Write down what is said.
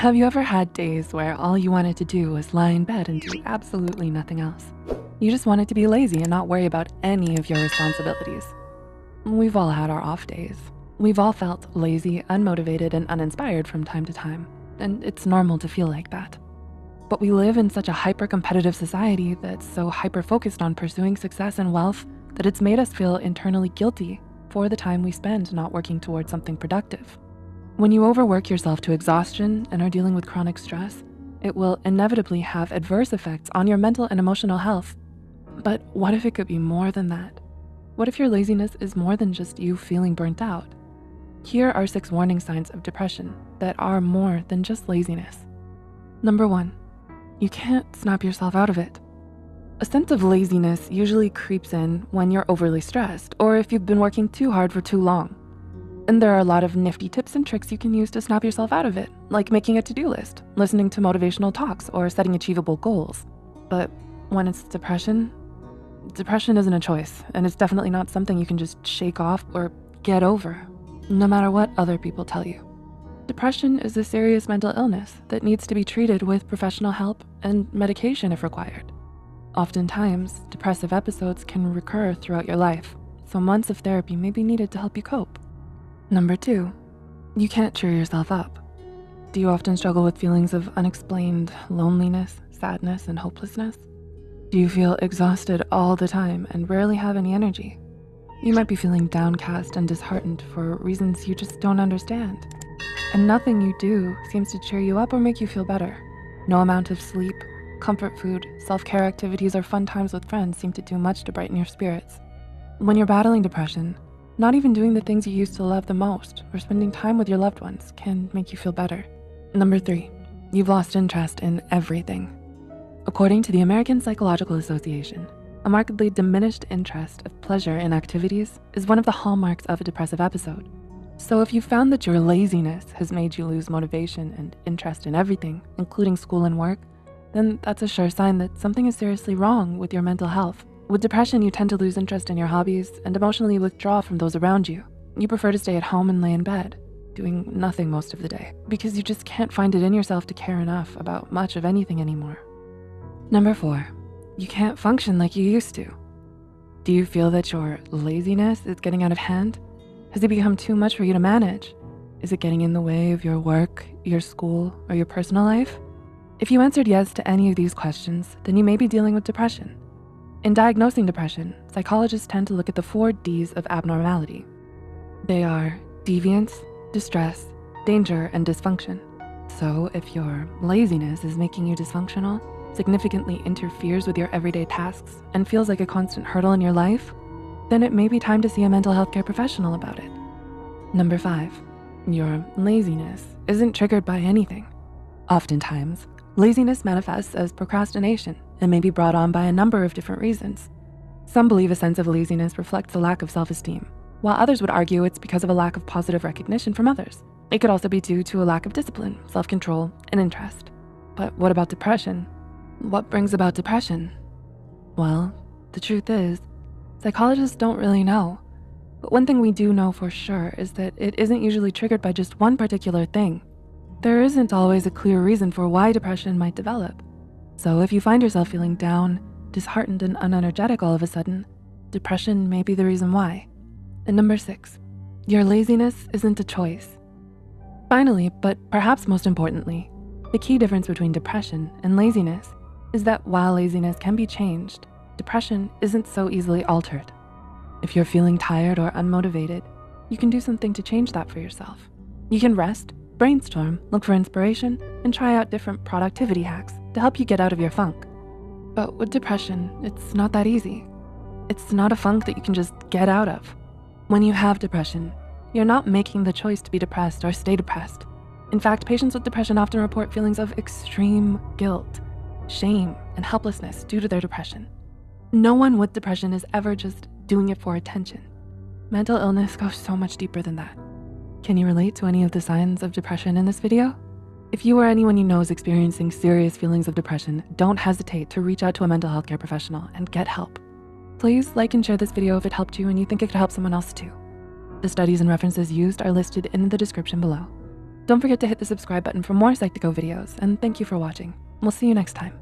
Have you ever had days where all you wanted to do was lie in bed and do absolutely nothing else? You just wanted to be lazy and not worry about any of your responsibilities. We've all had our off days. We've all felt lazy, unmotivated, and uninspired from time to time, and it's normal to feel like that. But we live in such a hyper-competitive society that's so hyper-focused on pursuing success and wealth that it's made us feel internally guilty for the time we spend not working towards something productive. When you overwork yourself to exhaustion and are dealing with chronic stress, it will inevitably have adverse effects on your mental and emotional health. But what if it could be more than that? What if your laziness is more than just you feeling burnt out? Here are 6 warning signs of depression that are more than just laziness. Number 1, you can't snap yourself out of it. A sense of laziness usually creeps in when you're overly stressed or if you've been working too hard for too long. And there are a lot of nifty tips and tricks you can use to snap yourself out of it, like making a to-do list, listening to motivational talks, or setting achievable goals. But when it's depression isn't a choice, and it's definitely not something you can just shake off or get over, no matter what other people tell you. Depression is a serious mental illness that needs to be treated with professional help and medication if required. Oftentimes, depressive episodes can recur throughout your life, so months of therapy may be needed to help you cope. Number 2, you can't cheer yourself up. Do you often struggle with feelings of unexplained loneliness, sadness, and hopelessness? Do you feel exhausted all the time and rarely have any energy? You might be feeling downcast and disheartened for reasons you just don't understand. And nothing you do seems to cheer you up or make you feel better. No amount of sleep, comfort food, self-care activities, or fun times with friends seem to do much to brighten your spirits. When you're battling depression, not even doing the things you used to love the most or spending time with your loved ones can make you feel better. Number 3, you've lost interest in everything. According to the American Psychological Association, a markedly diminished interest of pleasure in activities is one of the hallmarks of a depressive episode. So if you found that your laziness has made you lose motivation and interest in everything, including school and work, then that's a sure sign that something is seriously wrong with your mental health. With depression, you tend to lose interest in your hobbies and emotionally withdraw from those around you. You prefer to stay at home and lay in bed, doing nothing most of the day, because you just can't find it in yourself to care enough about much of anything anymore. Number 4, you can't function like you used to. Do you feel that your laziness is getting out of hand? Has it become too much for you to manage? Is it getting in the way of your work, your school, or your personal life? If you answered yes to any of these questions, then you may be dealing with depression. In diagnosing depression, psychologists tend to look at the 4 Ds of abnormality. They are deviance, distress, danger, and dysfunction. So if your laziness is making you dysfunctional, significantly interferes with your everyday tasks, and feels like a constant hurdle in your life, then it may be time to see a mental health care professional about it. Number 5, your laziness isn't triggered by anything. Oftentimes, laziness manifests as procrastination and may be brought on by a number of different reasons. Some believe a sense of laziness reflects a lack of self-esteem, while others would argue it's because of a lack of positive recognition from others. It could also be due to a lack of discipline, self-control, and interest. But what about depression? What brings about depression? Well, the truth is, psychologists don't really know. But one thing we do know for sure is that it isn't usually triggered by just one particular thing. There isn't always a clear reason for why depression might develop. So if you find yourself feeling down, disheartened, and unenergetic all of a sudden, depression may be the reason why. And number 6, your laziness isn't a choice. Finally, but perhaps most importantly, the key difference between depression and laziness is that while laziness can be changed, depression isn't so easily altered. If you're feeling tired or unmotivated, you can do something to change that for yourself. You can rest, brainstorm, look for inspiration, and try out different productivity hacks to help you get out of your funk. But with depression, it's not that easy. It's not a funk that you can just get out of. When you have depression, you're not making the choice to be depressed or stay depressed. In fact, patients with depression often report feelings of extreme guilt, shame, and helplessness due to their depression. No one with depression is ever just doing it for attention. Mental illness goes so much deeper than that. Can you relate to any of the signs of depression in this video? If you or anyone you know is experiencing serious feelings of depression, don't hesitate to reach out to a mental health care professional and get help. Please like and share this video if it helped you and you think it could help someone else too. The studies and references used are listed in the description below. Don't forget to hit the subscribe button for more Psych2Go videos, and thank you for watching. We'll see you next time.